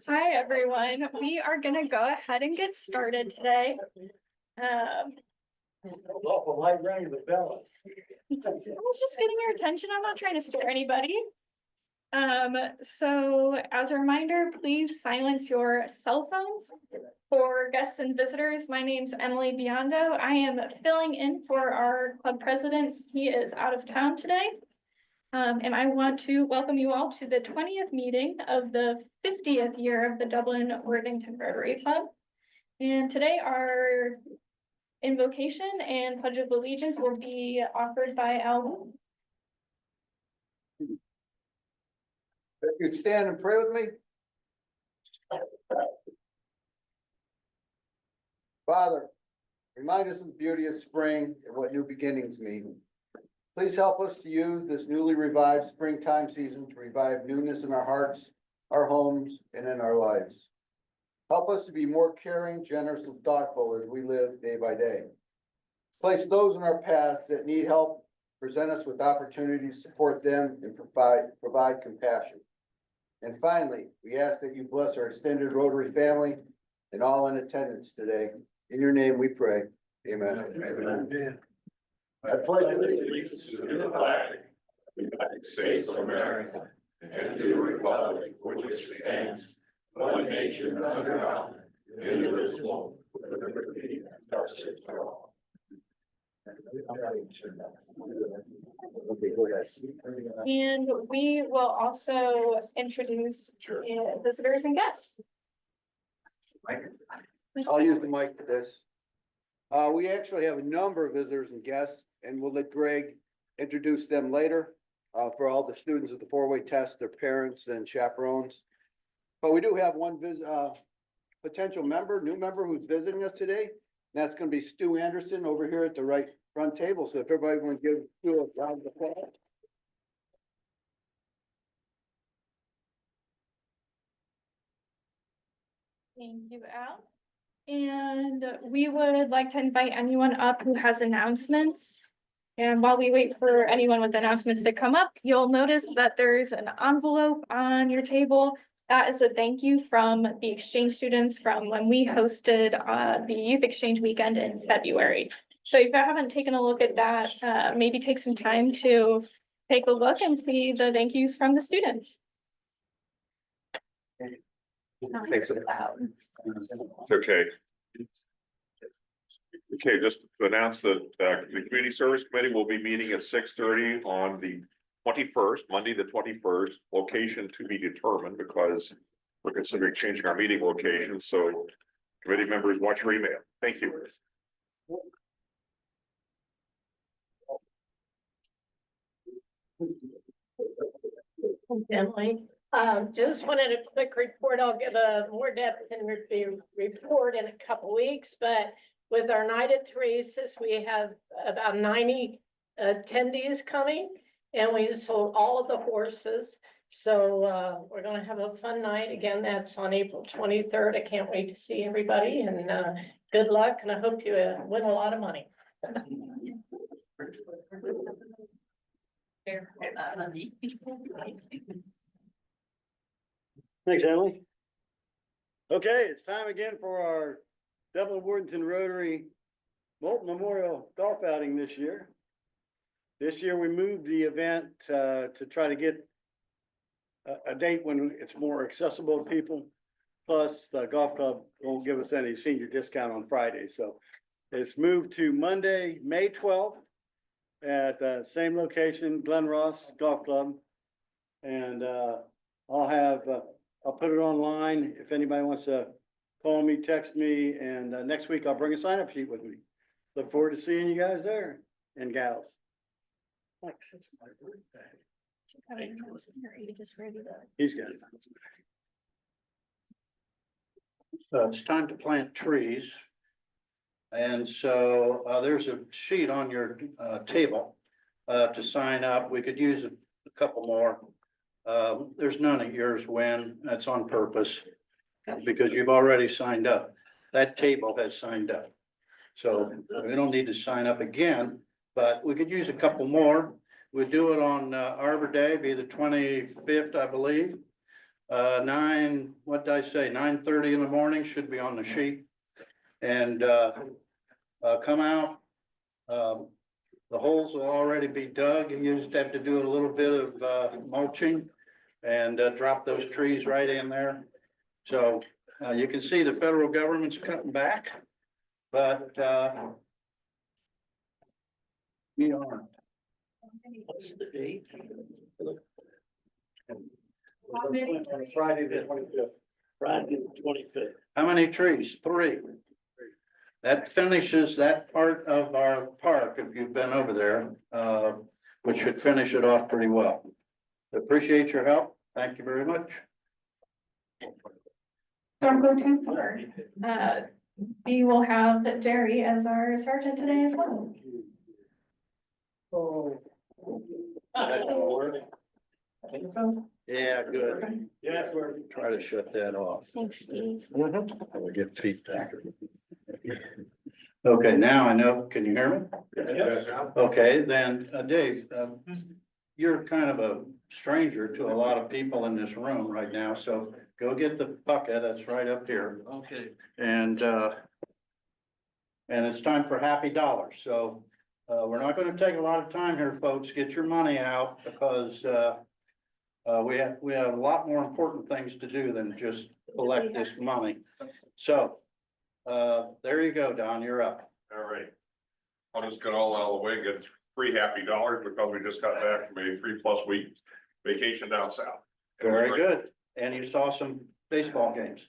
Hi, everyone. We are gonna go ahead and get started today. Lawful light rang the bell. I was just getting your attention. I'm not trying to scare anybody. So as a reminder, please silence your cell phones. For guests and visitors, my name's Emily Biondo. I am filling in for our club president. He is out of town today. And I want to welcome you all to the 20th meeting of the 50th year of the Dublin-Worthington Rotary Club. And today our invocation and pledge of allegiance will be offered by Al. If you'd stand and pray with me. Father, remind us of the beauty of spring and what new beginnings mean. Please help us to use this newly revived springtime season to revive newness in our hearts, our homes, and in our lives. Help us to be more caring, generous, and thoughtful as we live day by day. Place those in our paths that need help, present us with opportunities to support them, and provide compassion. And finally, we ask that you bless our extended Rotary family and all in attendance today. In your name we pray. Amen. Amen. I pledge allegiance to the flag of the United States of America and to the republic for which it stands, one nation under God, indivisible, with liberty and justice for all. And we will also introduce visitors and guests. I'll use the mic for this. We actually have a number of visitors and guests, and we'll let Greg introduce them later. For all the students at the four-way test, their parents and chaperones. But we do have one potential new member who's visiting us today. And that's gonna be Stu Anderson over here at the right front table. So if everybody want to give Stu a round of applause. Thank you, Al. And we would like to invite anyone up who has announcements. And while we wait for anyone with announcements to come up, you'll notice that there's an envelope on your table. That is a thank you from the exchange students from when we hosted the youth exchange weekend in February. So if you haven't taken a look at that, maybe take some time to take a look and see the thank yous from the students. Thanks. It's okay. Okay, just to announce that the Community Service Committee will be meeting at 6:30 on the 21st, Monday, the 21st, location to be determined because we're considering changing our meeting location. So committee members, watch your email. Thank you. Emily, just wanted a quick report. I'll give a more depth and report in a couple weeks, but with our night at Teresa's, we have about 90 attendees coming, and we sold all of the horses. So we're gonna have a fun night. Again, that's on April 23rd. I can't wait to see everybody, and good luck, and I hope you win a lot of money. Thanks, Emily. Okay, it's time again for our Dublin-Worthington Rotary Molten Memorial Golf Outing this year. This year we moved the event to try to get a date when it's more accessible to people. Plus, the golf club won't give us any senior discount on Friday, so it's moved to Monday, May 12th at the same location, Glen Ross Golf Club. And I'll put it online if anybody wants to call me, text me, and next week I'll bring a sign-up sheet with me. Look forward to seeing you guys there and gals. Thanks. It's my birthday. He's got it. It's time to plant trees. And so there's a sheet on your table to sign up. We could use a couple more. There's none of yours, Win. That's on purpose because you've already signed up. That table has signed up. So we don't need to sign up again, but we could use a couple more. We do it on Arbor Day, be the 25th, I believe. What did I say, 9:30 in the morning should be on the sheet. And, come out. The holes will already be dug. You just have to do a little bit of, mulching and, drop those trees right in there. So, you can see the federal government's cutting back, but, we aren't. What's the date? Friday the 25th. Friday the 25th. How many trees? 3. That finishes that part of our park, if you've been over there, which should finish it off pretty well. Appreciate your help. Thank you very much. Don't go too far. We will have Jerry as our sergeant today as well. Yeah, good. Yes, we're. Try to shut that off. Thanks, Steve. We'll get feedback. Okay, now I know, can you hear me? Yes. Okay, then, Dave, you're kind of a stranger to a lot of people in this room right now, so go get the bucket, that's right up here. Okay. And it's time for happy dollars, so, we're not gonna take a lot of time here, folks, get your money out, because, we have a lot more important things to do than just collect this money. So, there you go, Don, you're up. All right. I'll just get all out of the way and get 3 happy dollars because we just got back from a 3+ week vacation down south. It was Very great. good. And you saw some baseball games.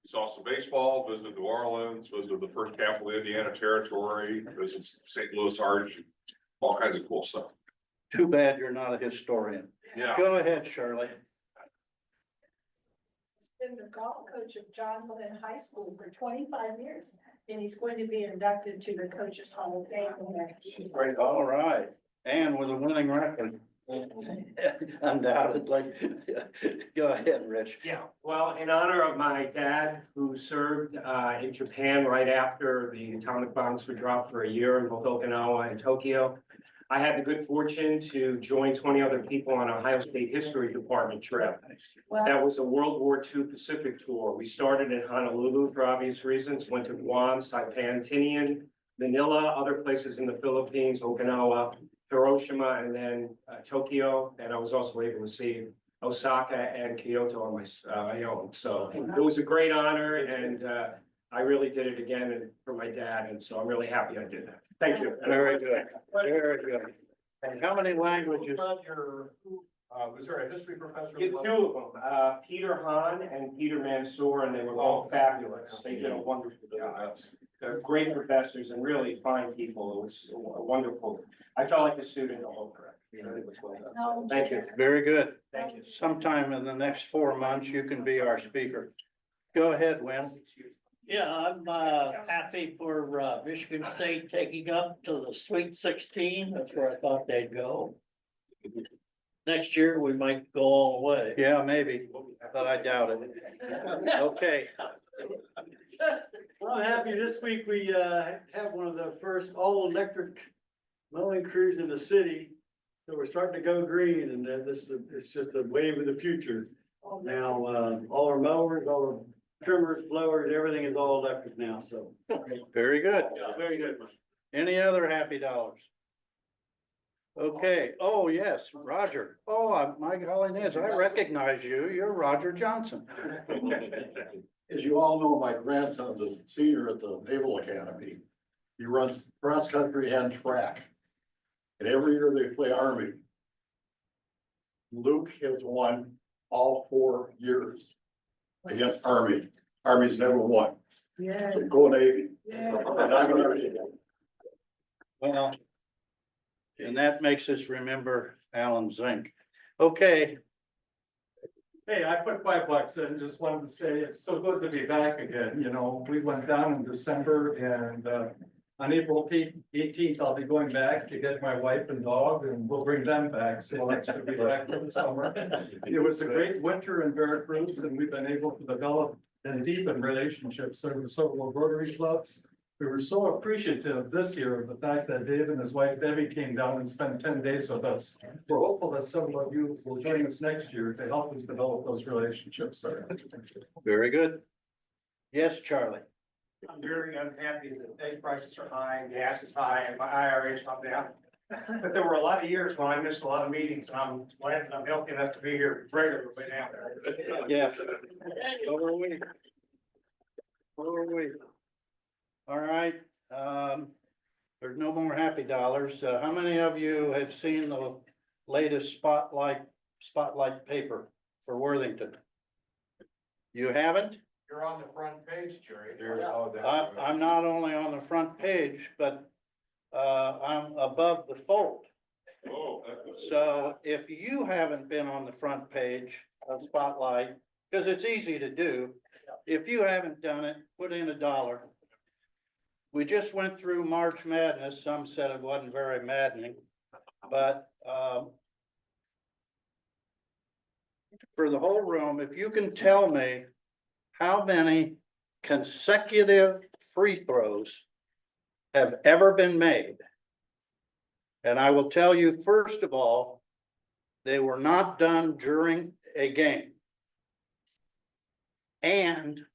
Saw some baseball, visited New Orleans, visited the first capital of the Indiana Territory, visited St. Louis Arch, all kinds of cool stuff. Too bad you're not a historian. Yeah. Go ahead, Shirley. Been the golf coach of John Glenn High School for 25 years, and he's going to be inducted to the Coaches Hall of Fame next year. Great. All right. And with a winning record. Undoubtedly. Go ahead, Rich. Yeah, well, in honor of my dad, who served in Japan right after the atomic bombs were dropped for a year in both Okinawa and Tokyo, I had the good fortune to join 20 other people on Ohio State History Department trip. Well, That was a World War II Pacific tour. We started in Honolulu for obvious reasons, went to Guam, Saipan, Tinian, Manila, other places in the Philippines, Okinawa, Hiroshima, and then Tokyo. And I was also able to see Osaka and Kyoto on my own. So it was a great honor, and I really did it again and for my dad. And so I'm really happy I did that. Thank you. Very good. Very good. And how many languages? Was there a history professor? Get 2 of them, Peter Hahn and Peter Mansour, and they were all fabulous. They did a wonderful job. They're great professors and really fine people. It was wonderful. I felt like a student the whole trip. You know, it was well done. Thank you. Very good. Thank you. Sometime in the next 4 months, you can be our speaker. Go ahead, Win. Yeah, I'm happy for Michigan State taking up to the Sweet 16. That's where I thought they'd go. Next year, we might go all the way. Yeah, maybe, but I doubt it. Okay. Well, I'm happy this week we have one of the first all-electric mowing crews in the city. So we're starting to go green, and it's just a wave of the future. Now, all our mowers, all our trimmers, blowers, everything is all electric now, so. Very good. Very good. Any other happy dollars? Okay. Oh, yes, Roger. Oh, my golly, Nez, I recognize you. You're Roger Johnson. As you all know, my grandson's a senior at the Naval Academy. He runs cross country and track. And every year they play Army. Luke has won all 4 years against Army. Army's never won. yeah, So go Navy. yeah. And I'm gonna- Well, and that makes us remember Alan Zink. Okay, Hey, I put $5 in, just wanted to say it's so good to be back again, you know, we went down in December and on April 18th, I'll be going back to get my wife and dog and we'll bring them back, so I should be back for the summer. It was a great winter in Veracruz and we've been able to develop and deepen relationships with several Rotary clubs. we were so appreciative this year of the fact that Dave and his wife Debbie came down and spent 10 days with us. We're hopeful that several of you will join us next year to help us develop those relationships there. Very good. Yes, Charlie. I'm very unhappy that egg prices are high, gas is high, and my IRA is not down. But there were a lot of years when I missed a lot of meetings, and I'm glad that I'm healthy enough to be here regularly now. Yeah. So are we. So are we. All right, there's no more happy dollars. How many of you have seen the latest spotlight paper for Worthington? You haven't? You're on the front page, Jerry. I'm not only on the front page, but I'm above the fold. Oh. So if you haven't been on the front page of Spotlight, because it's easy to do, if you haven't done it, put in $1. We just went through March Madness. Some said it wasn't very maddening, but for the whole room, if you can tell me how many consecutive free throws have ever been made. And I will tell you, first of all, they were not done during a game. And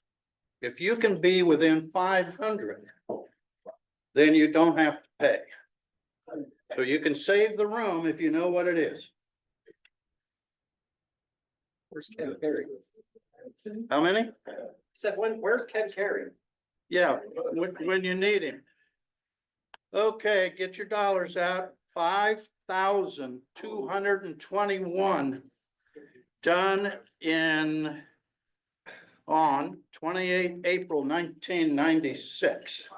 if you can be within 500, then you don't have to pay. So you can save the room if you know what it is. Where's Ken Perry? How many? Said where's Ken Perry? Yeah, when you need him. Okay, get your dollars out. 5,221 done on 28 April 1996.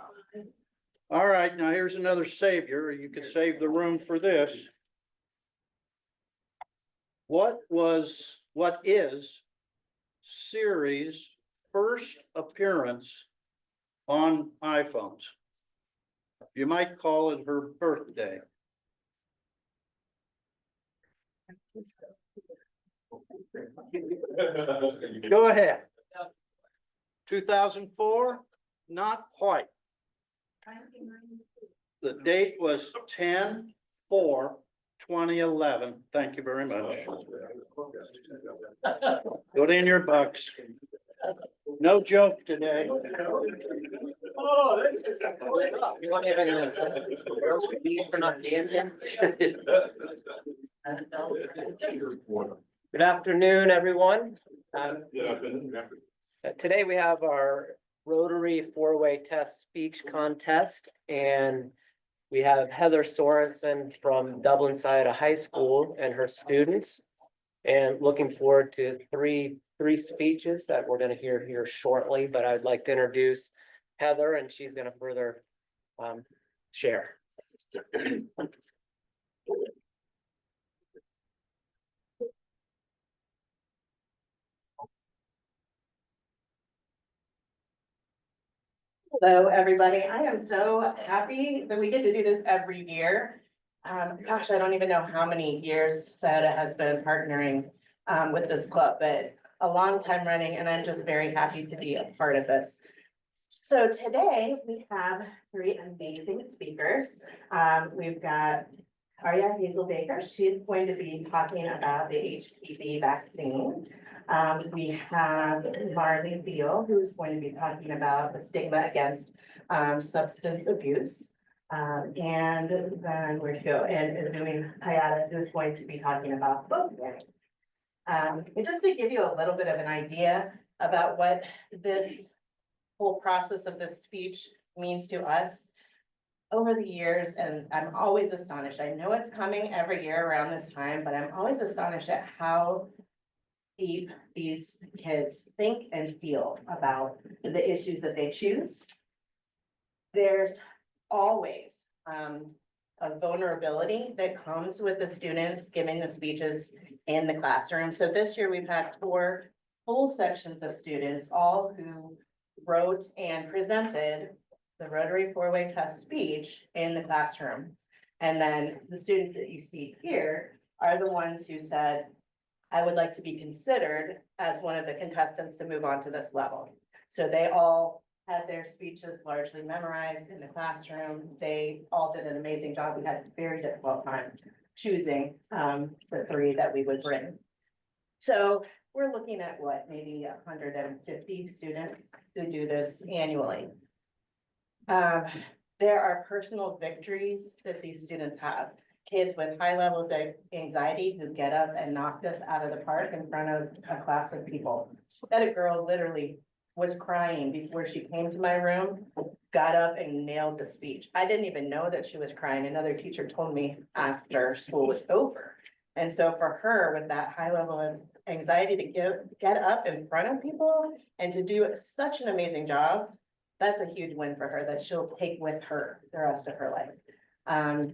All right, now here's another savior. You could save the room for this. What is Siri's first appearance on iPhones? You might call it her birthday. Go ahead. 2004? Not quite. The date was 10/4/2011. Thank you very much. Put in your bucks. No joke today. Oh, this is. You want to for not seeing him? Good afternoon, everyone. Today we have our Rotary four-way test speech contest, and we have Heather Sorensen from Dublin Sciota High School and her students. And looking forward to three speeches that we're going to hear here shortly, but I'd like to introduce Heather, and she's going to further share. Hello, everybody. I am so happy that we get to do this every year. Gosh, I don't even know how many years SADA has been partnering with this club, but a long time running, and I'm just very happy to be a part of this. So today we have three amazing speakers. We've got Arya Hazel Baker. She's going to be talking about the HPV vaccine. We have Marley Beal, who's going to be talking about the stigma against substance abuse. And then where'd you go? And Izumi Hayata, who's going to be talking about book learning. And just to give you a little bit of an idea about what this whole process of this speech means to us over the years, and I'm always astonished. I know it's coming every year around this time, but I'm always astonished at how deep these kids think and feel about the issues that they choose. There's always a vulnerability that comes with the students giving the speeches in the classroom. So this year we've had 4 full sections of students, all who wrote and presented the Rotary four-way test speech in the classroom. And then the students that you see here are the ones who said, I would like to be considered as one of the contestants to move on to this level. So they all had their speeches largely memorized in the classroom. They all did an amazing job. We had a very difficult time choosing the 3 that we would bring. So we're looking at what, maybe 150 students who do this annually. There are personal victories that these students have. Kids with high levels of anxiety who get up and knock this out of the park in front of a class of people. That a girl literally was crying before she came to my room, got up and nailed the speech. I didn't even know that she was crying. Another teacher told me after school was over. And so for her, with that high level of anxiety to get up in front of people and to do such an amazing job, that's a huge win for her that she'll take with her the rest of her life.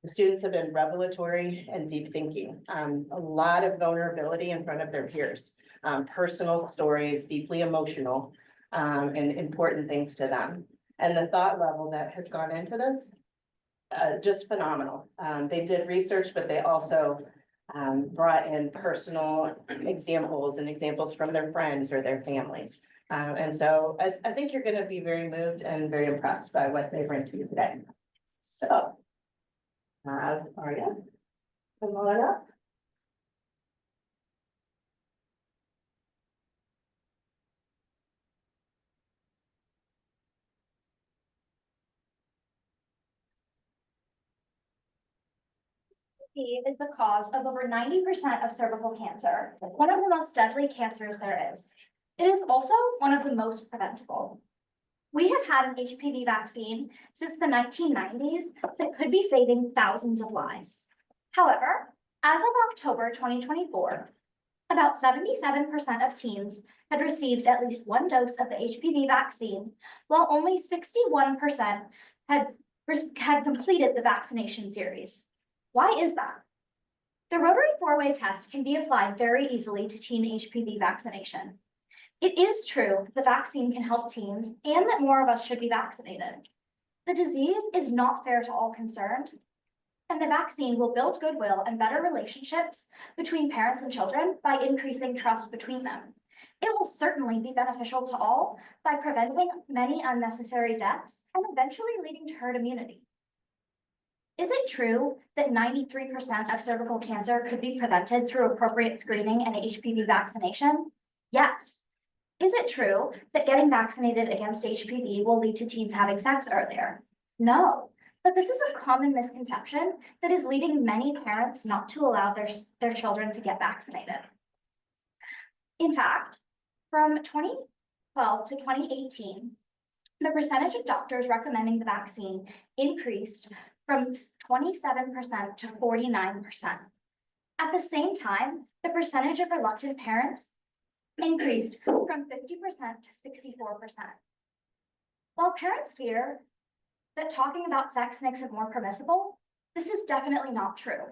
The students have been revelatory and deep thinking, a lot of vulnerability in front of their peers, personal stories, deeply emotional, and important things to them. And the thought level that has gone into this, just phenomenal. They did research, but they also brought in personal examples and examples from their friends or their families. And so I think you're gonna be very moved and very impressed by what they bring to you today. So. Aria, come on up. Is the cause of over 90% of cervical cancer, one of the most deadly cancers there is. It is also one of the most preventable. We have had an HPV vaccine since the 1990s that could be saving thousands of lives. However, as of October 2024, about 77% of teens had received at least 1 dose of the HPV vaccine, while only 61% had completed the vaccination series. Why is that? The Rotary 4-way test can be applied very easily to teen HPV vaccination. It is true that the vaccine can help teens and that more of us should be vaccinated. The disease is not fair to all concerned, and the vaccine will build goodwill and better relationships between parents and children by increasing trust between them. It will certainly be beneficial to all by preventing many unnecessary deaths and eventually leading to herd immunity. Is it true that 93% of cervical cancer could be prevented through appropriate screening and HPV vaccination? Yes. Is it true that getting vaccinated against HPV will lead to teens having sex earlier? No, but this is a common misconception that is leading many parents not to allow their children to get vaccinated. In fact, from 2012 to 2018, the percentage of doctors recommending the vaccine increased from 27% to 49%. At the same time, the percentage of reluctant parents increased from 50% to 64%. While parents fear that talking about sex makes it more permissible, this is definitely not true.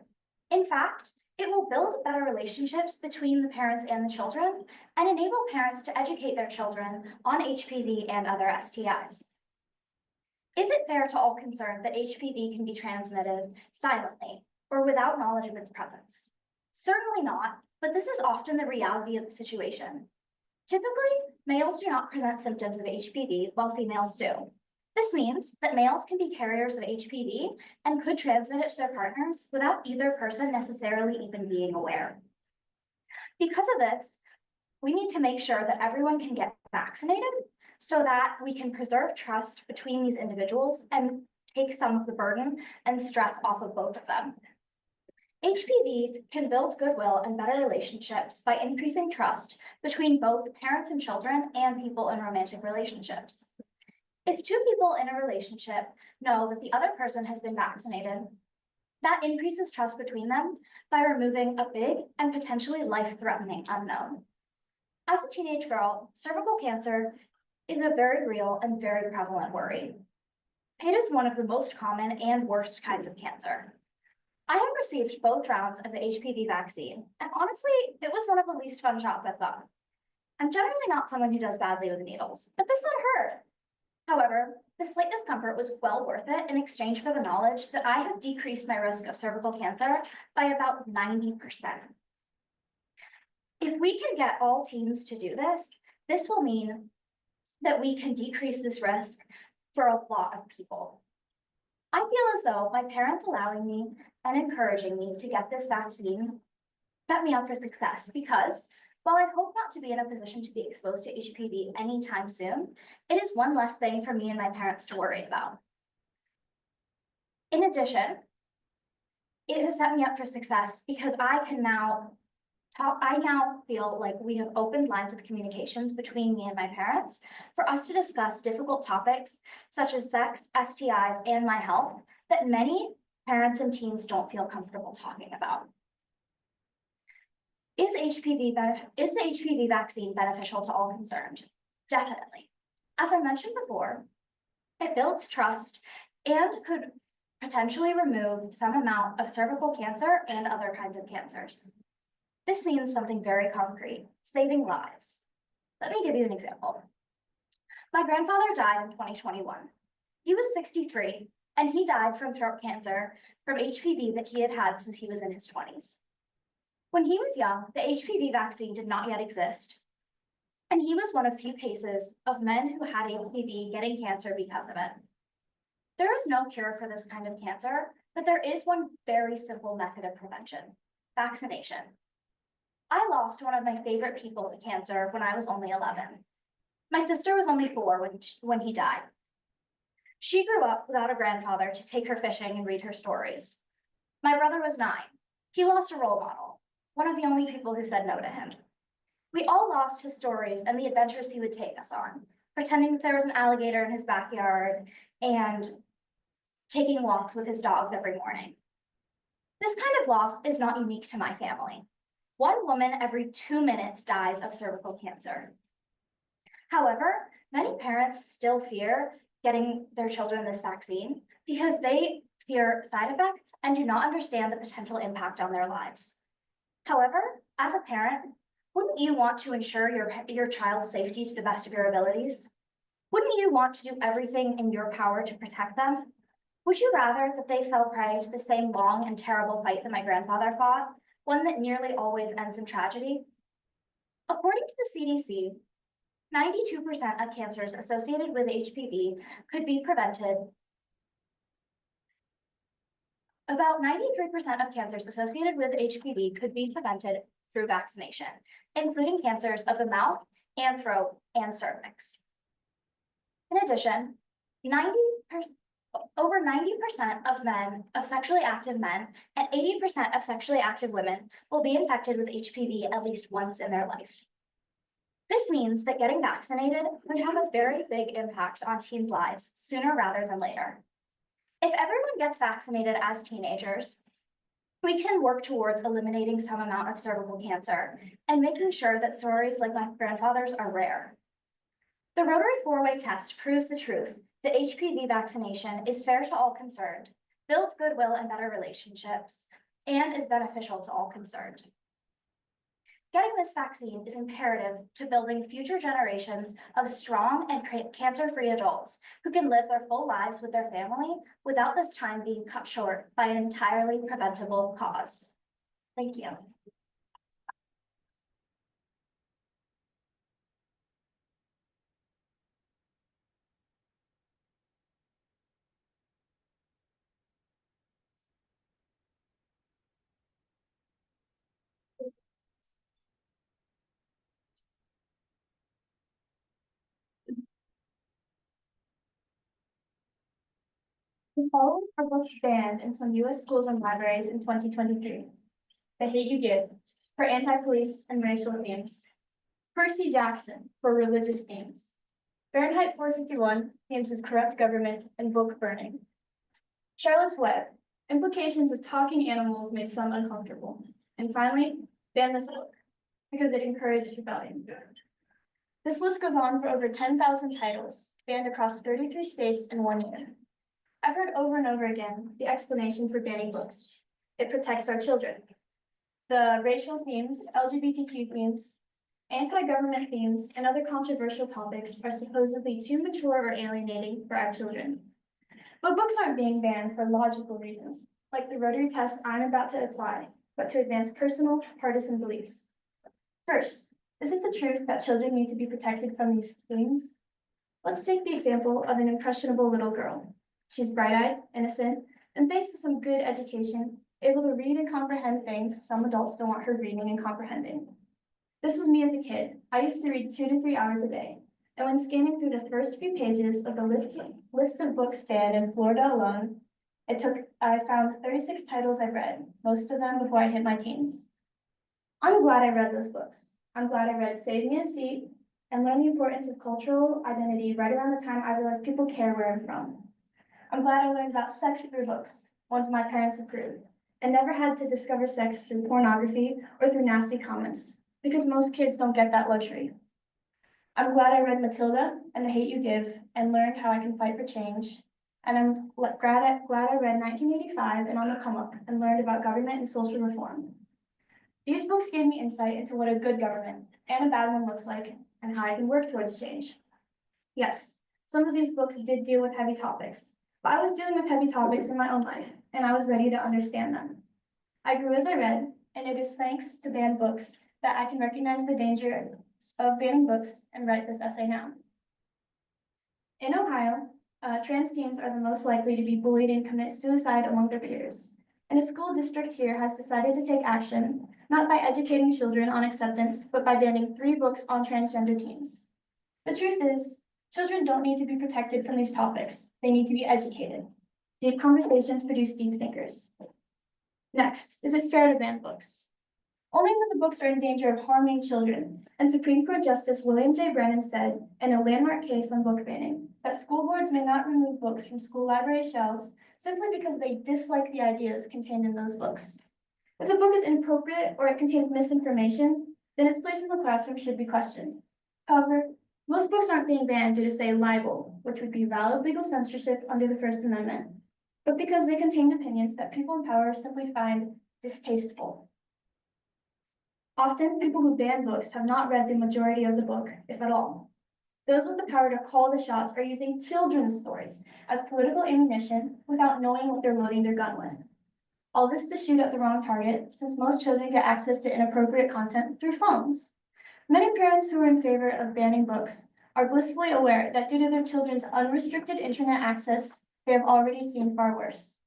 In fact, it will build better relationships between the parents and the children and enable parents to educate their children on HPV and other STIs. Is it fair to all concerned that HPV can be transmitted silently or without knowledge of its presence? Certainly not, but this is often the reality of the situation. Typically, males do not present symptoms of HPV while females do. This means that males can be carriers of HPV and could transmit it to their partners without either person necessarily even being aware. Because of this, we need to make sure that everyone can get vaccinated so that we can preserve trust between these individuals and take some of the burden and stress off of both of them. HPV can build goodwill and better relationships by increasing trust between both parents and children and people in romantic relationships. If 2 people in a relationship know that the other person has been vaccinated, that increases trust between them by removing a big and potentially life-threatening unknown. As a teenage girl, cervical cancer is a very real and very prevalent worry. It is one of the most common and worst kinds of cancer. I have received both rounds of the HPV vaccine, and honestly, it was one of the least fun shots I've gotten. I'm generally not someone who does badly with needles, but this one hurt. However, the slight discomfort was well worth it in exchange for the knowledge that I have decreased my risk of cervical cancer by about 90%. If we can get all teens to do this, this will mean that we can decrease this risk for a lot of people. I feel as though my parents allowing me and encouraging me to get this vaccine set me up for success because while I hope not to be in a position to be exposed to HPV anytime soon, it is one less thing for me and my parents to worry about. In addition, it has set me up for success because I now feel like we have opened lines of communications between me and my parents for us to discuss difficult topics such as sex, STIs, and my health that many parents and teens don't feel comfortable talking about. Is the HPV vaccine beneficial to all concerned? Definitely. As I mentioned before, it builds trust and could potentially remove some amount of cervical cancer and other kinds of cancers. This means something very concrete, saving lives. Let me give you an example. My grandfather died in 2021. He was 63, and he died from throat cancer from HPV that he had had since he was in his 20s. When he was young, the HPV vaccine did not yet exist, and he was one of few cases of men who had HPV getting cancer because of it. There is no cure for this kind of cancer, but there is one very simple method of prevention: vaccination. I lost one of my favorite people to cancer when I was only 11. My sister was only 4 when he died. She grew up without a grandfather to take her fishing and read her stories. My brother was 9. He lost a role model, one of the only people who said no to him. We all lost his stories and the adventures he would take us on, pretending that there was an alligator in his backyard and taking walks with his dogs every morning. This kind of loss is not unique to my family. 1 woman every 2 minutes dies of cervical cancer. However, many parents still fear getting their children this vaccine because they fear side effects and do not understand the potential impact on their lives. However, as a parent, wouldn't you want to ensure your child's safety to the best of your abilities? Wouldn't you want to do everything in your power to protect them? Would you rather that they fell prey to the same long and terrible fight that my grandfather fought, one that nearly always ends in tragedy? According to the CDC, 92% of cancers associated with HPV could be prevented. About 93% of cancers associated with HPV could be prevented through vaccination, including cancers of the mouth and throat and cervix. In addition, over 90% of sexually active men and 80% of sexually active women will be infected with HPV at least once in their life. This means that getting vaccinated would have a very big impact on teens' lives sooner rather than later. If everyone gets vaccinated as teenagers, we can work towards eliminating some amount of cervical cancer and making sure that stories like my grandfather's are rare. The Rotary 4-way test proves the truth that HPV vaccination is fair to all concerned, builds goodwill and better relationships, and is beneficial to all concerned. Getting this vaccine is imperative to building future generations of strong and cancer-free adults who can live their full lives with their family without this time being cut short by an entirely preventable cause. Thank you. The following are books banned in some US schools and libraries in 2023. The Hate You Give, for anti-police and racial themes. Percy Jackson, for religious themes. Fahrenheit 451, themes of corrupt government and book burning. Charlotte's Web, implications of talking animals made some uncomfortable. And finally, ban this book, because it encouraged rebellion. This list goes on for over 10,000 titles, banned across 33 states in 1 year. I've heard over and over again the explanation for banning books. It protects our children. The racial themes, LGBTQ themes, anti-government themes, and other controversial topics are supposedly too mature or alienating for our children. But books aren't being banned for logical reasons, like the Rotary test I'm about to apply, but to advance personal, partisan beliefs. First, is it the truth that children need to be protected from these themes? Let's take the example of an impressionable little girl. She's bright-eyed, innocent, and thanks to some good education, able to read and comprehend things some adults don't want her reading and comprehending. This was me as a kid. I used to read 2 to 3 hours a day, and when scanning through the first few pages of the list of books banned in Florida alone, I found 36 titles I've read, most of them before I hit my teens. I'm glad I read those books. I'm glad I read Save Me a Seat and learned the importance of cultural identity right around the time I realized people care where I'm from. I'm glad I learned about sex through books, ones my parents approved, and never had to discover sex through pornography or through nasty comments, because most kids don't get that luxury. I'm glad I read Matilda and The Hate You Give and learned how I can fight for change. And I'm glad I read 1985 and On the Come Up and learned about government and social reform. These books gave me insight into what a good government and a bad one looks like and how I can work towards change. Yes, some of these books did deal with heavy topics, but I was dealing with heavy topics in my own life, and I was ready to understand them. I grew as I read, and it is thanks to banned books that I can recognize the danger of banning books and write this essay now. In Ohio, trans teens are the most likely to be bullied and commit suicide among their peers. And a school district here has decided to take action, not by educating children on acceptance, but by banning 3 books on transgender teens. The truth is, children don't need to be protected from these topics. They need to be educated. Deep conversations produce deep thinkers. Next, is it fair to ban books? Only when the books are in danger of harming children, and Supreme Court Justice William J. Brennan said in a landmark case on book banning that school boards may not remove books from school library shelves simply because they dislike the ideas contained in those books. If a book is inappropriate or it contains misinformation, then its place in the classroom should be questioned. However, most books aren't being banned due to, say, libel, which would be valid legal censorship under the First Amendment, but because they contain opinions that people in power simply find distasteful. Often, people who ban books have not read the majority of the book, if at all. Those with the power to call the shots are using children's stories as political ammunition without knowing what they're loading their gun with. All this to shoot at the wrong target, since most children get access to inappropriate content through phones. Many parents who are in favor of banning books are blissfully aware that due to their children's unrestricted internet access, they have already seen far worse.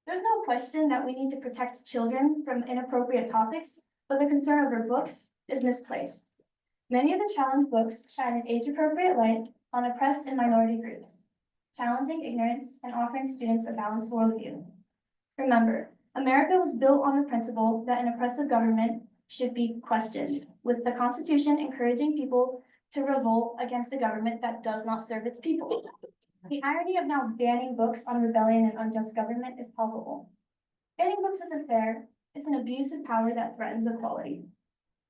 There's no question that we need to protect children from inappropriate topics, but the concern over books is misplaced. Many of the challenged books shine an age-appropriate light on oppressed and minority groups, challenging ignorance and offering students a balanced worldview. Remember, America was built on the principle that an oppressive government should be questioned, with the Constitution encouraging people to revolt against a government that does not serve its people. The irony of now banning books on rebellion and unjust government is palpable. Banning books isn't fair. It's an abuse of power that threatens equality.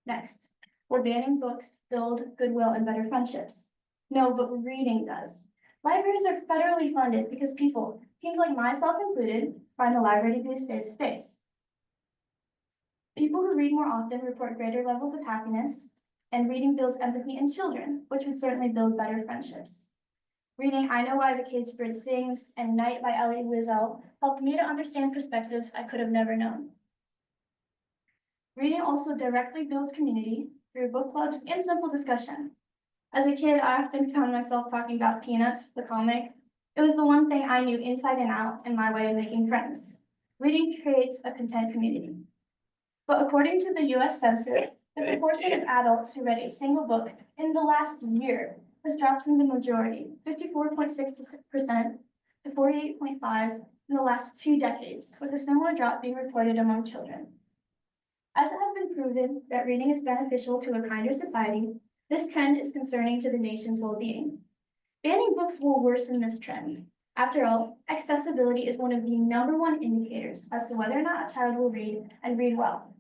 Next, will banning books build goodwill and better friendships? No, but reading does. Libraries are federally funded because people, teens like myself included, find the library to be a safe space. People who read more often report greater levels of happiness, and reading builds empathy in children, which would certainly build better friendships. Reading I Know Why the Caged Bird Sings and Night by Elie Wiesel helped me to understand perspectives I could have never known. Reading also directly builds community through book clubs and simple discussion. As a kid, I often found myself talking about Peanuts, the comic. It was the one thing I knew inside and out in my way of making friends. Reading creates a content community. But according to the US Census, the proportion of adults who read a single book in the last year has dropped from the majority, 54.6% to 48.5% in the last 2 decades, with a similar drop being reported among children. As it has been proven that reading is beneficial to a kinder society, this trend is concerning to the nation's well-being. Banning books will worsen this trend. After all, accessibility is one of the #1 indicators as to whether or not a child will read and read well.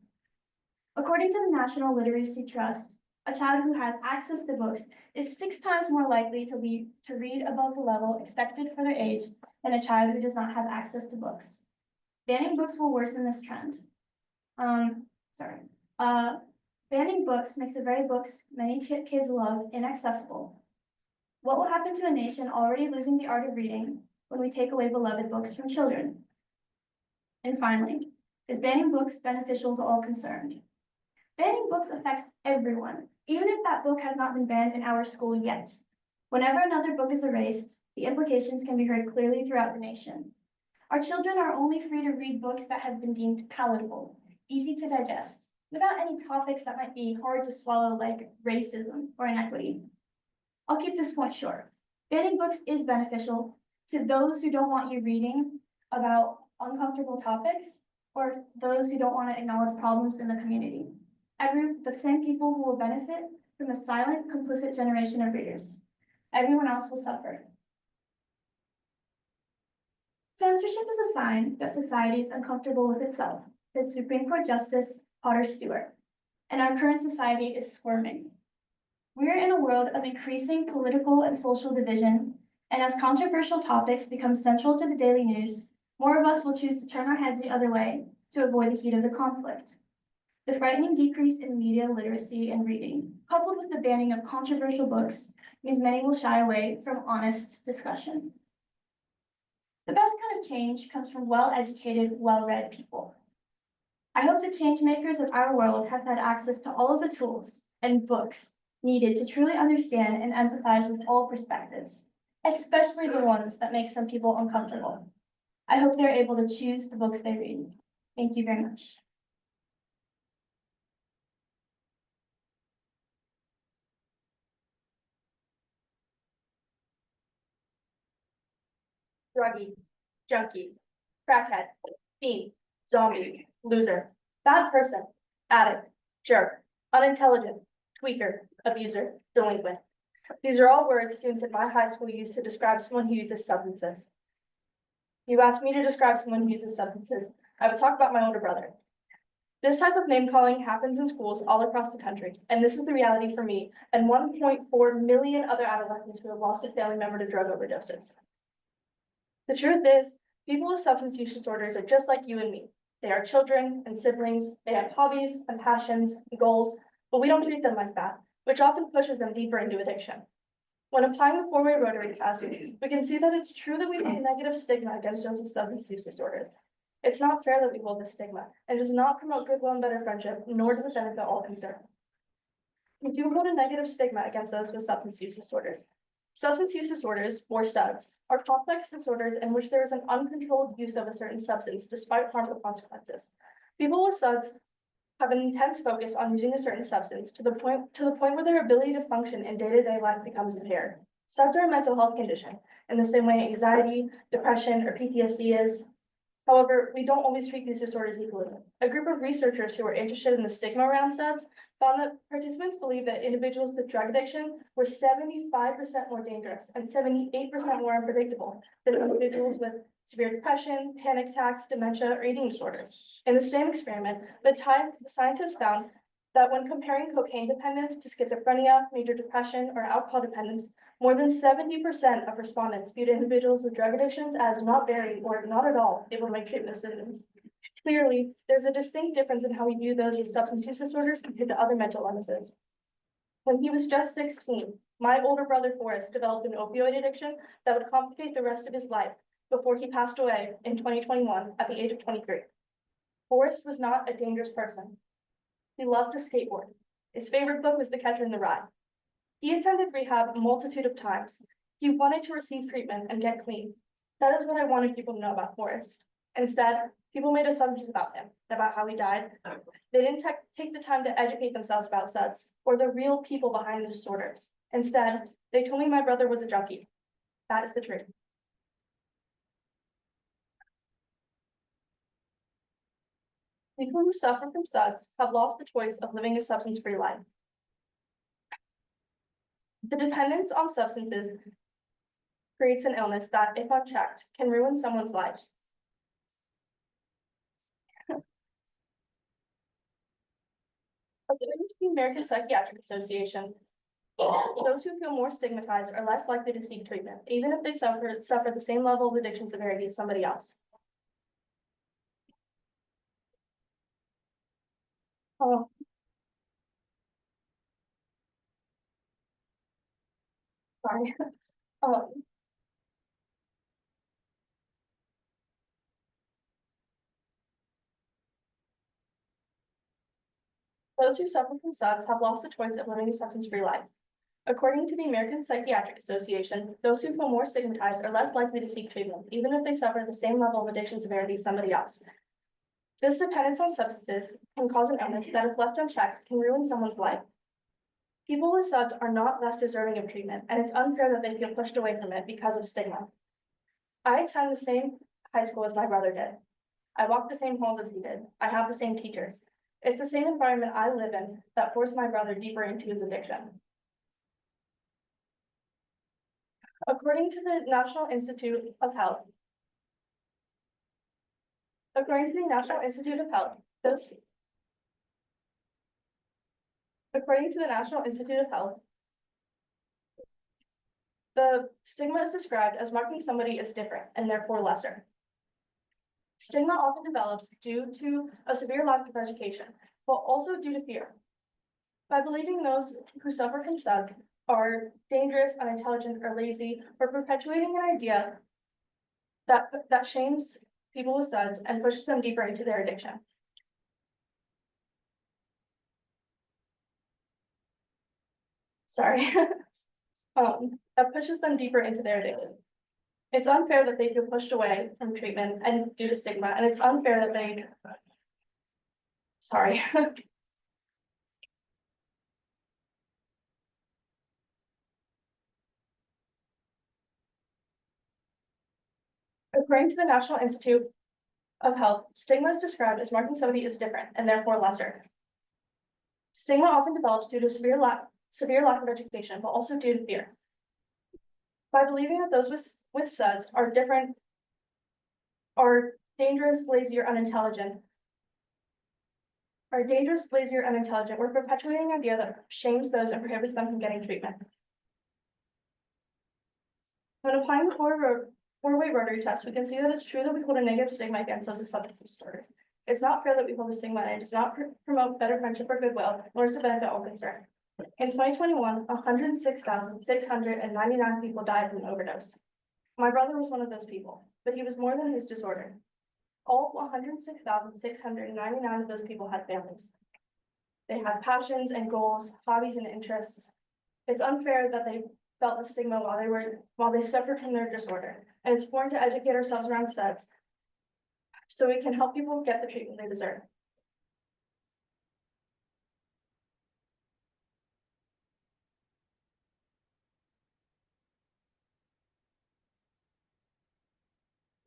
According to the National Literacy Trust, a child who has access to books is 6 times more likely to read above the level expected for their age than a child who does not have access to books. Banning books will worsen this trend. Banning books makes the very books many kids love inaccessible. What will happen to a nation already losing the art of reading when we take away beloved books from children? And finally, is banning books beneficial to all concerned? Banning books affects everyone, even if that book has not been banned in our school yet. Whenever another book is erased, the implications can be heard clearly throughout the nation. Our children are only free to read books that have been deemed palatable, easy to digest, without any topics that might be hard to swallow like racism or inequity. I'll keep this point short. Banning books is beneficial to those who don't want you reading about uncomfortable topics or those who don't want to acknowledge problems in the community. I root the same people who will benefit from the silent, complicit generation of readers. Everyone else will suffer. Censorship is a sign that society is uncomfortable with itself, said Supreme Court Justice Potter Stewart, and our current society is squirming. We are in a world of increasing political and social division, and as controversial topics become central to the daily news, more of us will choose to turn our heads the other way to avoid the heat of the conflict. The frightening decrease in media literacy and reading, coupled with the banning of controversial books, means many will shy away from honest discussion. The best kind of change comes from well-educated, well-read people. I hope the change makers of our world have had access to all of the tools and books needed to truly understand and empathize with all perspectives, especially the ones that make some people uncomfortable. I hope they're able to choose the books they read. Thank you very much. Druggie, junkie, crackhead, fiend, zombie, loser, bad person, addict, jerk, unintelligent, tweaker, abuser, delinquent. These are all words students at my high school use to describe someone who uses substances. You asked me to describe someone who uses substances. I would talk about my older brother. This type of name calling happens in schools all across the country, and this is the reality for me and 1.4 million other adolescents who have lost a family member to drug overdoses. The truth is, people with substance use disorders are just like you and me. They are children and siblings, they have hobbies and passions and goals, but we don't treat them like that, which often pushes them deeper into addiction. When applying the four-way Rotary test, we can see that it's true that we have a negative stigma against those with substance use disorders. It's not fair that we hold this stigma, and does not promote goodwill and better friendship, nor does it benefit all concerned. We do hold a negative stigma against those with substance use disorders. Substance use disorders, or SUDs, are complex disorders in which there is an uncontrolled use of a certain substance despite harmful consequences. People with SUDs have an intense focus on using a certain substance to the point where their ability to function in day-to-day life becomes impaired. SUDs are a mental health condition, in the same way anxiety, depression, or PTSD is. However, we don't always treat these disorders equally. A group of researchers who were interested in the stigma around SUDs found that participants believed that individuals with drug addiction were 75% more dangerous and 78% more unpredictable than individuals with severe depression, panic attacks, dementia, or eating disorders. In the same experiment, the scientists found that when comparing cocaine dependence to schizophrenia, major depression, or alcohol dependence, more than 70% of respondents viewed individuals with drug addictions as not very or not at all able to make treatment decisions. Clearly, there's a distinct difference in how we view those with substance use disorders compared to other mental illnesses. When he was just 16, my older brother Forrest developed an opioid addiction that would complicate the rest of his life before he passed away in 2021 at the age of 23. Forrest was not a dangerous person. He loved to skateboard. His favorite book was The Catcher in the Rye. He attended rehab a multitude of times. He wanted to receive treatment and get clean. That is what I wanted people to know about Forrest. Instead, people made assumptions about him, about how he died. They didn't take the time to educate themselves about SUDs or the real people behind the disorders. Instead, they told me my brother was a junkie. That is the truth. People who suffer from SUDs have lost the choice of living a substance-free life. The dependence on substances creates an illness that, if unchecked, can ruin someone's life. According to the American Psychiatric Association, those who feel more stigmatized are less likely to seek treatment, even if they suffer the same level of addiction severity as somebody else. Oh. Sorry. Those who suffer from SUDs have lost the choice of living a substance-free life. According to the American Psychiatric Association, those who feel more stigmatized are less likely to seek treatment, even if they suffer the same level of addiction severity as somebody else. This dependence on substances can cause an illness that, if left unchecked, can ruin someone's life. People with SUDS are not less deserving of treatment, and it's unfair that they feel pushed away from it because of stigma. I attend the same high school as my brother did. I walk the same halls as he did. I have the same teachers. It's the same environment I live in that forced my brother deeper into his addiction. According to the National Institute of Health, the stigma is described as marking somebody as different and therefore lesser. Stigma often develops due to a severe lack of education, but also due to fear. By believing those who suffer from SUDS are dangerous, unintelligent, or lazy, we're perpetuating an idea that shames people with SUDS and pushes them deeper into their addiction. Sorry. That pushes them deeper into their addiction. It's unfair that they feel pushed away from treatment and due to stigma, and it's unfair that they, sorry. According to the National Institute of Health, stigma is described as marking somebody as different and therefore lesser. Stigma often develops due to severe lack of education, but also due to fear. By believing that those with SUDS are different, are dangerous, lazy, or unintelligent, we're perpetuating an idea that shames those and prohibits them from getting treatment. When applying the four-way Rotary test, we can see that it's true that we hold a negative stigma against those with substance disorders. It's not fair that we hold a stigma, and it does not promote better friendship or goodwill, nor does it benefit all concerned. In 2021, 106,699 people died from an overdose. My brother was one of those people, but he was more than his disorder. All 106,699 of those people had families. They had passions and goals, hobbies and interests. It's unfair that they felt the stigma while they suffered from their disorder, and it's important to educate ourselves around SUDS so we can help people get the treatment they deserve.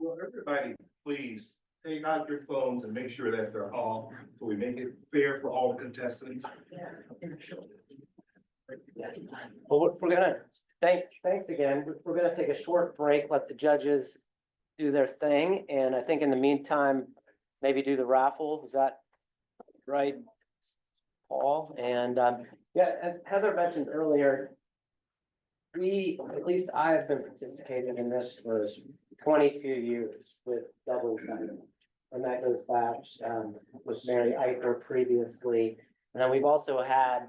Well, everybody, please take out your phones and make sure that they're off, so we make it fair for all contestants. Well, we're gonna, thanks again. We're gonna take a short break, let the judges do their thing, and I think in the meantime, maybe do the raffle. Is that right, Paul? And yeah, as Heather mentioned earlier, at least I have been participating in this for 22 years with Double Center. And that goes back with Mary Eicher previously. And then we've also had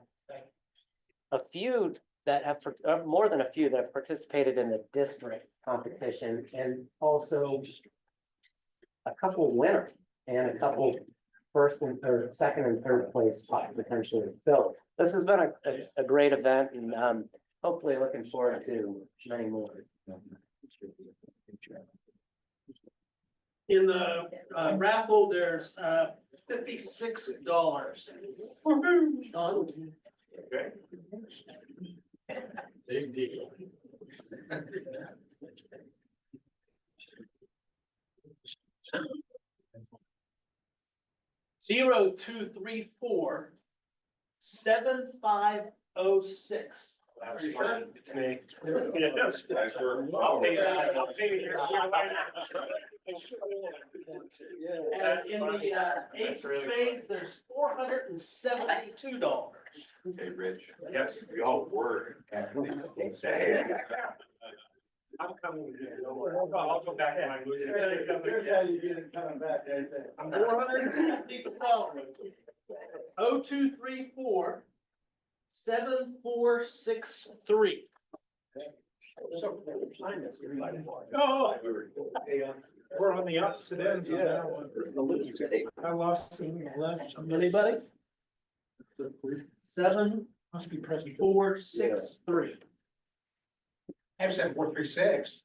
a few that have, more than a few that have participated in the district competition, and also a couple winners and a couple second and third place potentially. So this has been a great event, and hopefully looking forward to many more. In the raffle, there's $56. Okay. Big deal. Zero, 2, 3, 4, 7506. Are you sure? It's me. Yes. I'll pay that. I'll pay it here. And in the ace of spades, there's $472. Okay, Rich. Yes. Y'all were. I'm coming with you. Don't worry. I'll go back and I lose it. Here's how you get it coming back. I'm $472. 0234 7463. Oh, we're on the opposite ends of that one. I lost some left. Anybody? 7 Must be present. 463. I said 436.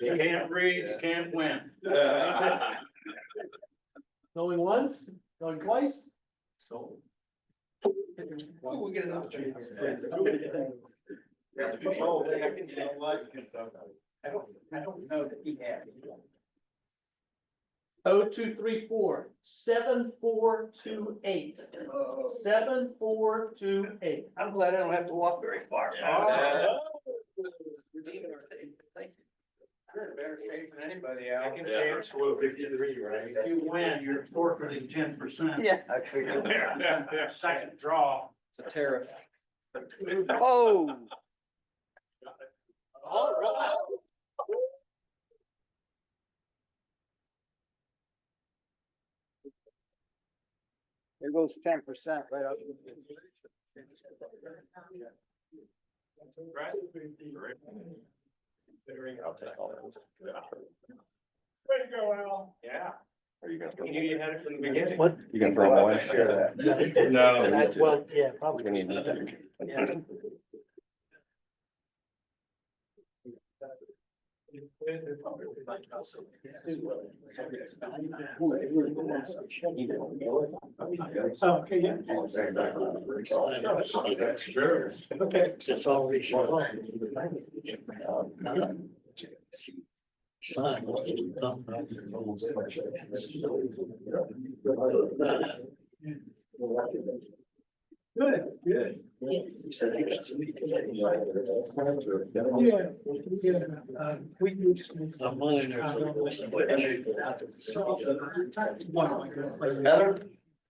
You can't breathe, you can't win. Going once, going twice? So. We'll get another chance. I don't know that he had. 0234 7428. 7428. I'm glad I don't have to walk very far. You're in better shape than anybody else. Second chance will 53, right? If you win, you're forfeiting 10%. Yeah. I figured. Second draw. It's a tariff. Oh. All right. There goes 10% right up. I'll take all those. Way to go, Al. Yeah. Are you gonna? You knew you had it from the beginning. What? You can throw them away. No. Well, yeah, probably. We need to- Yeah. Okay, yeah. That's true. Okay. It's already shown. Sign. Good, good. Yeah, we just. I'm willing Heather,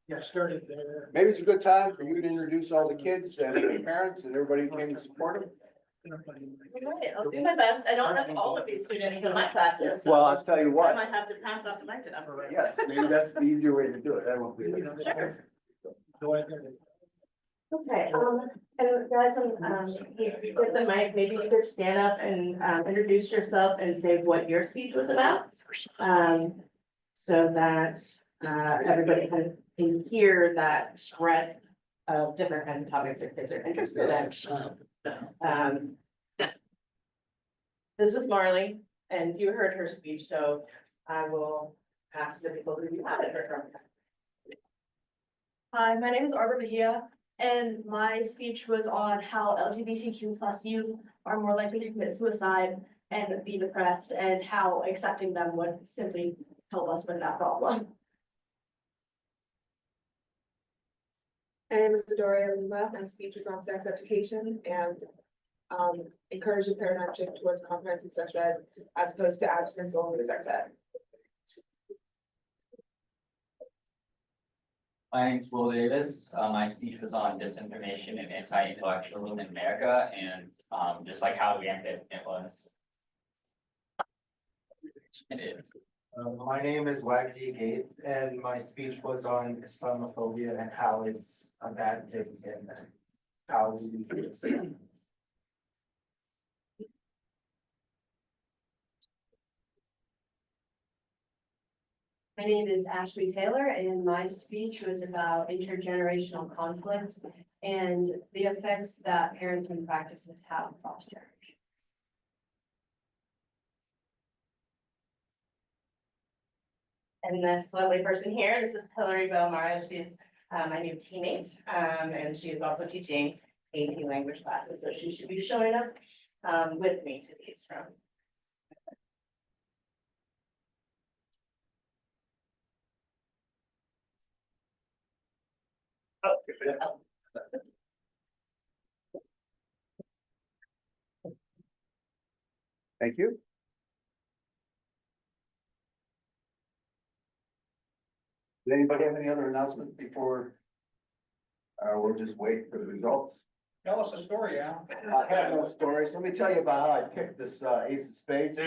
Yeah, started there. maybe it's a good time for you to introduce all the kids and the parents and everybody who came to support them. Right, I'll do my best. I don't have all of these students in my classes. so Well, I'll tell you I what, might have to pass off the mic to them. yes, maybe that's the easier way to do it. That won't be. Sure. Go ahead. Okay, and guys, you get the mic, maybe you could stand up and, introduce yourself and say what your speech was about. So that, everybody can hear that spread of different kinds of topics that kids are interested in. This was Marley, and you heard her speech, so I will ask the people who haven't heard from her. Hi, my name is Arbor Bahia, and my speech was on how LGBTQ plus youth are more likely to commit suicide and be depressed, and how accepting them would simply help us with that problem. My name is Doria Lima. My speech was on sex education and encourage the paradigm shift towards comprehensive sex ed as opposed to abstinence only sex ed. My name's Will Davis. My speech was on disinformation and anti-intellectualism in America and just like how rampant it was. It is. My name is Wagdi Gate, and my speech was on Islamophobia and how it's a bad thing and how we do this. My name is Ashley Taylor, and my speech was about intergenerational conflict and the effects that parenting practices have across generations. And this lovely person here, this is Hillary Belmar. She's my new teammate, and she is also teaching AP language classes, so she should be showing up with me to these from. Thank you. Does anybody have any other announcements before? We'll just wait for the results. Tell us a story, Al. I have no stories. Let me tell you about how I picked this ace of spades.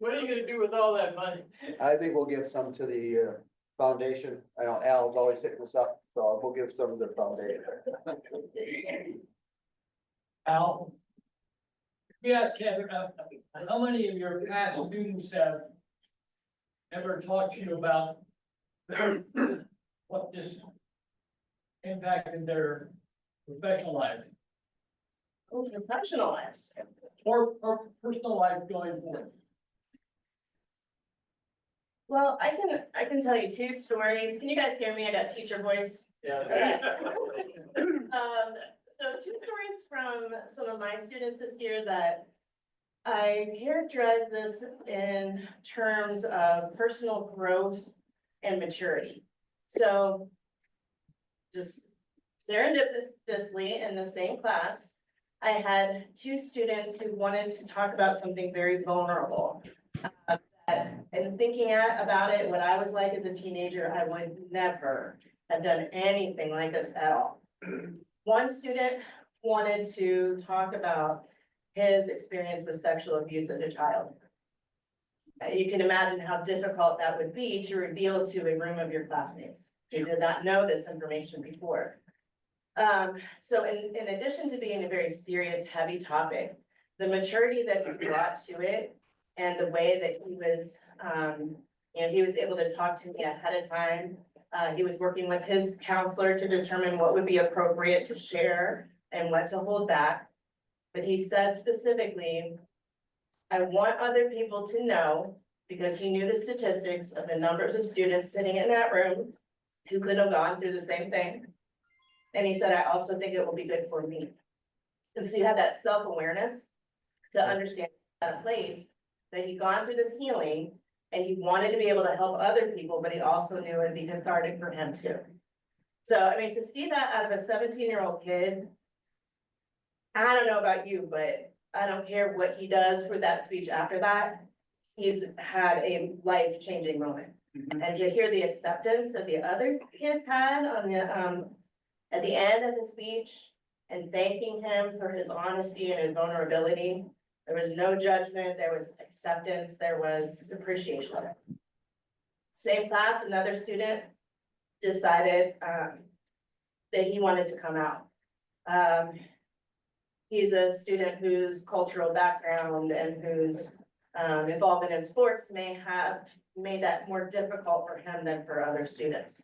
What are you gonna do with all that money? I think we'll give some to the foundation. I know Al's always hitting us up, so we'll give some to the foundation. Al, Yes, Kevin, how many of your past students have ever talked to you about what this impacted their professional life Professional lives. or personal life going forward? Well, I can tell you two stories. Can you guys hear me? I got teacher voice. Okay. So two stories from some of my students this year that I characterize this in terms of personal growth and maturity. So just serendipitously in the same class, I had two students who wanted to talk about something very vulnerable. And thinking about it, what I was like as a teenager, I would never have done anything like this at all. One student wanted to talk about his experience with sexual abuse as a child. You can imagine how difficult that would be to reveal to a room of your classmates who did not know this information before. So in addition to being a very serious, heavy topic, the maturity that he brought to it and the way that he was, he was able to talk to me ahead of time. He was working with his counselor to determine what would be appropriate to share and what to hold back. But he said specifically, I want other people to know, because he knew the statistics of the numbers of students sitting in that room who could have gone through the same thing. And he said, I also think it will be good for me. And so you have that self-awareness to understand that place that he'd gone through this healing and he wanted to be able to help other people, but he also knew it'd be cathartic for him too. So, I mean, to see that out of a 17-year-old kid, I don't know about you, but I don't care what he does for that speech after that. He's had a life-changing moment. And to hear the acceptance that the other kids had on the, at the end of the speech and thanking him for his honesty and his vulnerability. There was no judgment, there was acceptance, there was appreciation. Same class, another student decided that he wanted to come out. He's a student whose cultural background and whose involvement in sports may have made that more difficult for him than for other students.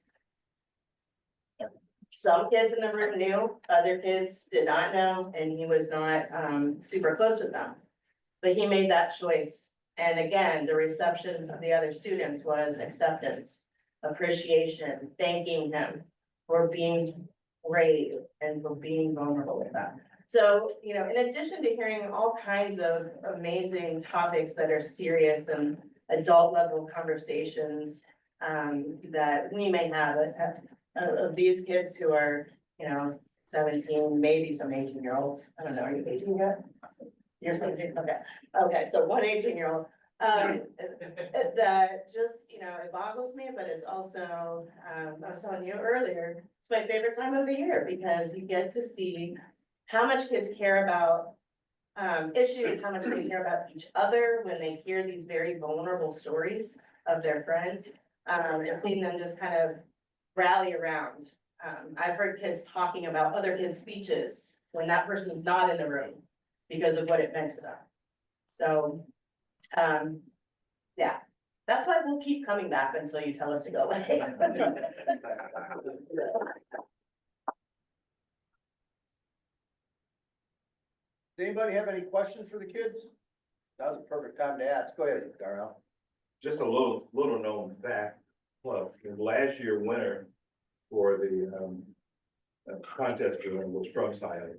Some kids in the room knew, other kids did not know, and he was not super close with them. But he made that choice. And again, the reception of the other students was acceptance, appreciation, thanking him for being brave and for being vulnerable with them. So, in addition to hearing all kinds of amazing topics that are serious and adult level conversations that we may have of these kids who are, 17, maybe some 18-year-olds. I don't know, are you 18 yet? You're 17, okay. Okay, so one 18-year-old. That just, it boggles me, but it's also, I was telling you earlier, it's my favorite time of the year because you get to see how much kids care about issues, how much they care about each other when they hear these very vulnerable stories of their friends, and seeing them just kind of rally around. I've heard kids talking about other kids' speeches when that person's not in the room because of what it meant to them. So, yeah, that's why we'll keep coming back until you tell us to go away. Does anybody have any questions for the kids? That was a perfect time to ask. Go ahead, Darrell. Just a little known fact, well, last year winner for the contest was from Scion.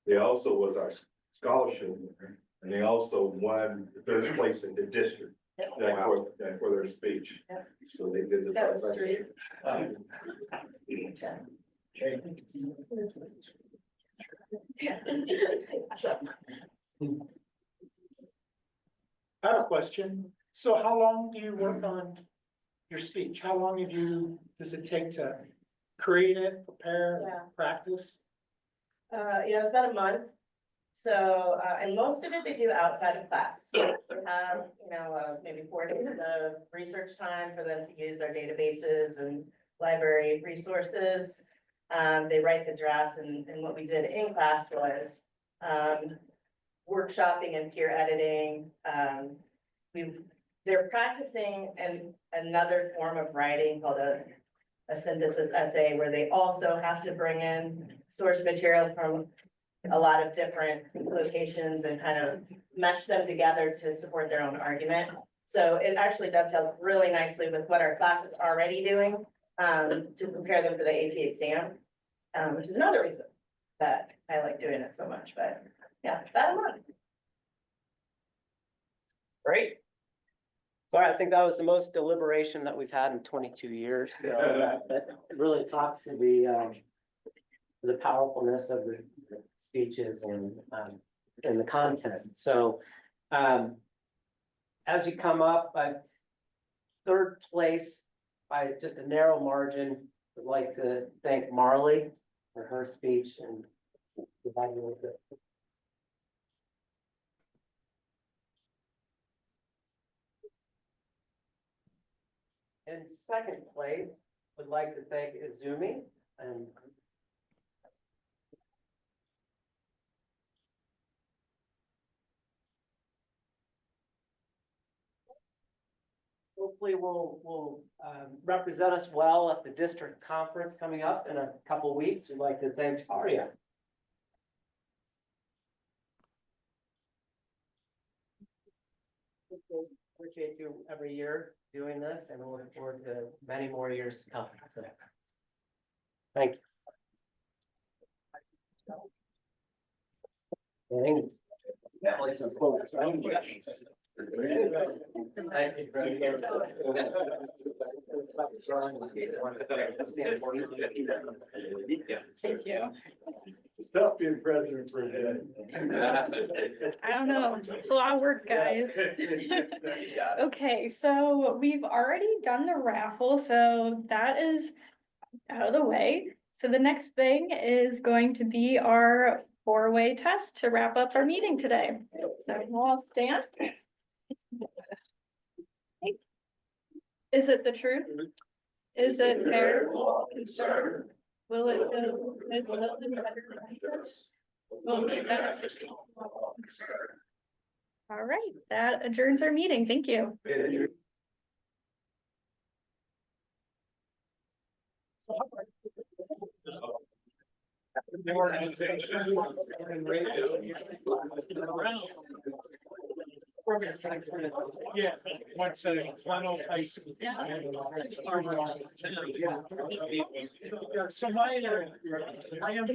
They also was our scholarship winner, and they also won the third place in the district. For their speech. So they did this. That was sweet. I have a question. So how long do you work on your speech? How long does it take to create it, prepare, practice? Yeah, it's about a month. So, and most of it they do outside of class. Maybe 4 days of research time for them to use their databases and library resources. They write the drafts and what we did in class was, workshopping and peer editing. They're practicing another form of writing called a synthesis essay, where they also have to bring in source material from a lot of different locations and kind of mesh them together to support their own argument. So it actually dovetails really nicely with what our class is already doing, to prepare them for the AP exam, which is another reason that I like doing it so much, but yeah, that one. Great. So I think that was the most deliberation that we've had in 22 years. So that really talks to the powerfulness of the speeches and the content. So as you come up, third place by just a narrow margin, would like to thank Marley for her speech and providing with it. In second place, would like to thank Izumi and hopefully will represent us well at the district conference coming up in a couple weeks. We'd like to thank Aria. Appreciate you every year doing this, and we'll look forward to many more years to come. Thank you. Thank you. It's tough being president for a day. I don't know, it's a lot of work, guys. Okay, so we've already done the raffle, so that is out of the way. So the next thing is going to be our four-way test to wrap up our meeting today. So we'll all stand. Is it the truth? Is it fair? Will it go? Will it be better? All right, that adjourns our meeting. Thank you. Yeah, once one old high school. So my, I am.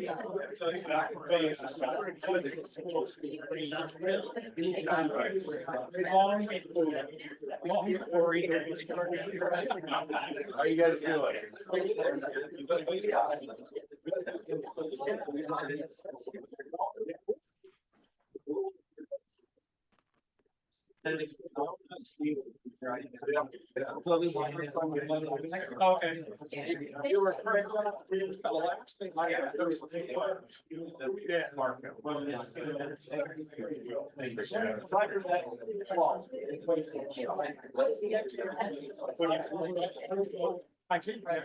Long before either. How you guys doing? Okay. You were correct. The last thing I had to do was take yeah, Mark. I take my.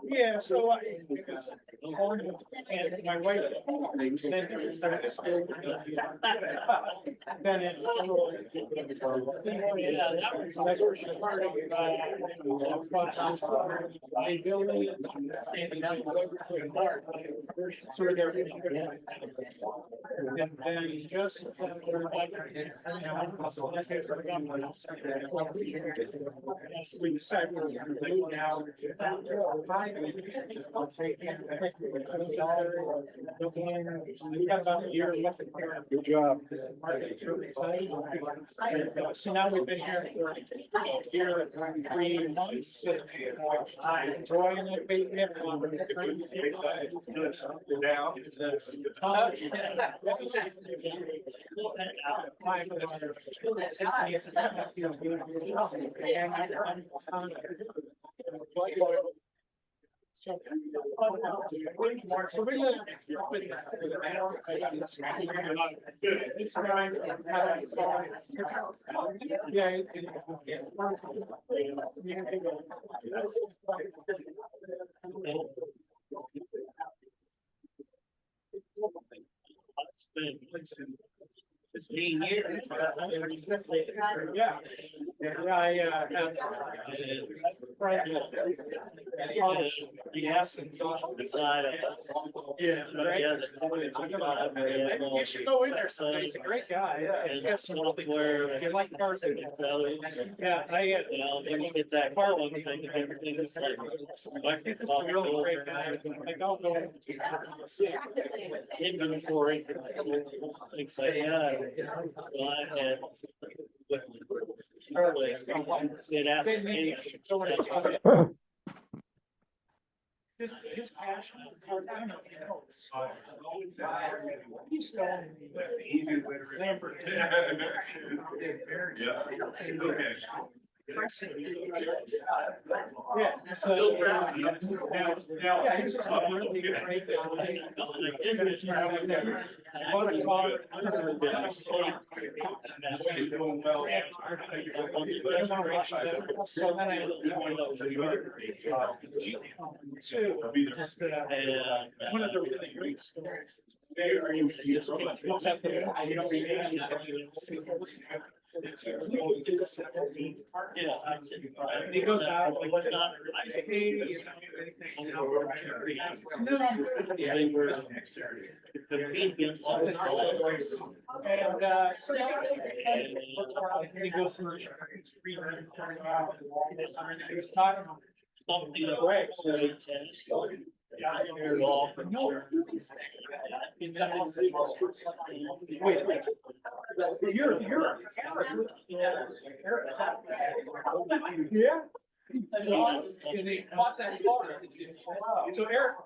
Yeah, so I. And my wife. Then it. That's where she started. So there. And then just. We decided we're gonna move now. We got about a year left. Good job. Really excited. So now we've been here for a year and 3 months. Enjoying it, being here. So Years. Yeah. I have. Yes. Yeah. You should go in there someday. He's a great guy. Yeah. He's got some really cool. You like cars? Yeah, Then you get that car one, everything is like. He's a really great guy. Like, I'll go. Inventory. Things like that. Well, I had. Early, good application. His passion. He's going. Yeah, so. Yeah, he's just a really great guy. So then I. One of the really great stories. He goes out. And so he goes through. He was talking. Great. Wait. You're. Yeah. And he bought that car. So Eric.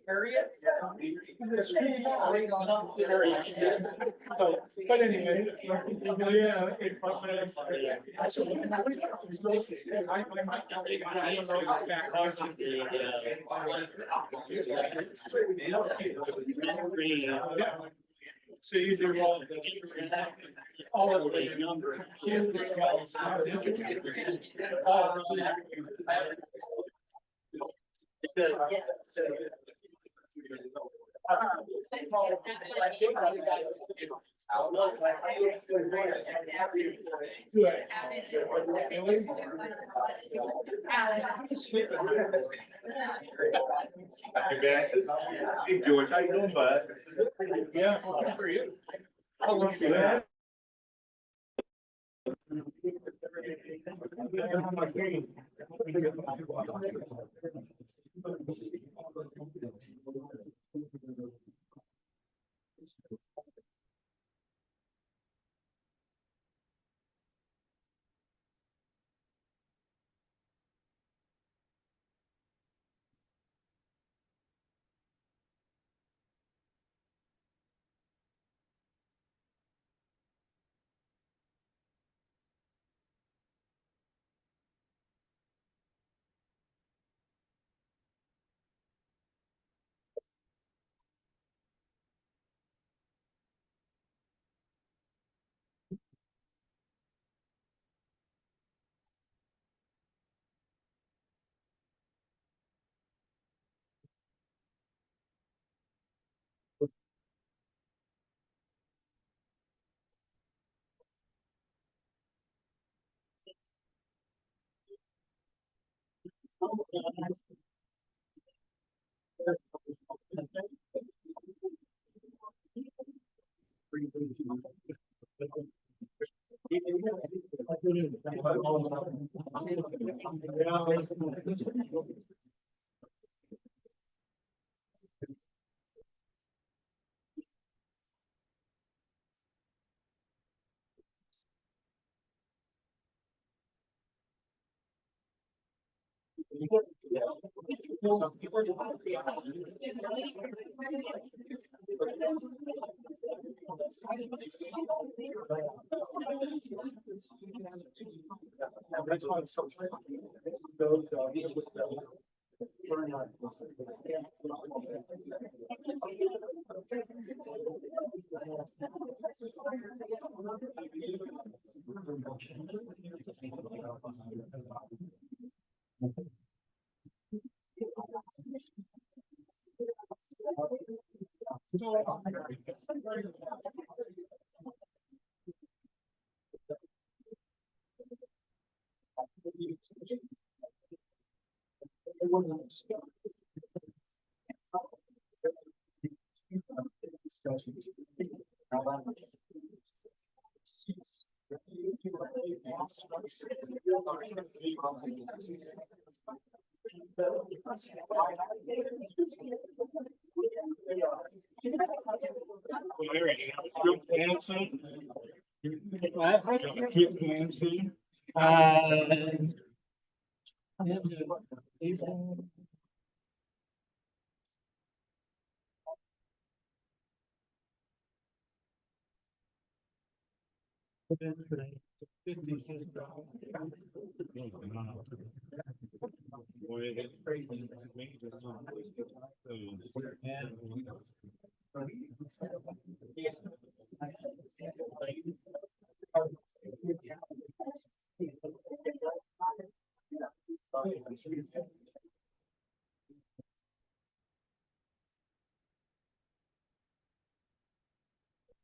Harriet. So, but anyway, yeah. So you do all of the number. Hey, George, how you doing, bud? Yeah, good for you. How long you been?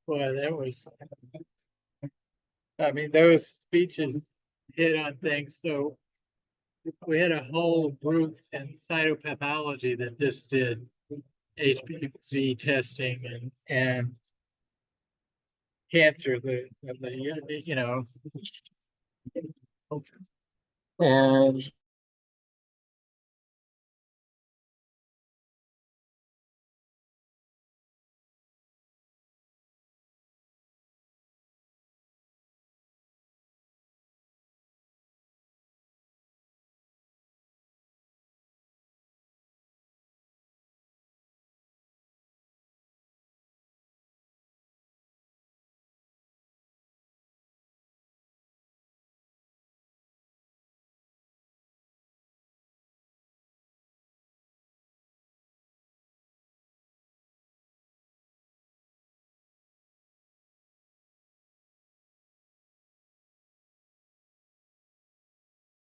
Boy, that was, I mean, those speeches hit on things. So we had a whole group in cytopathology that just did HPV testing and cancer, you know, and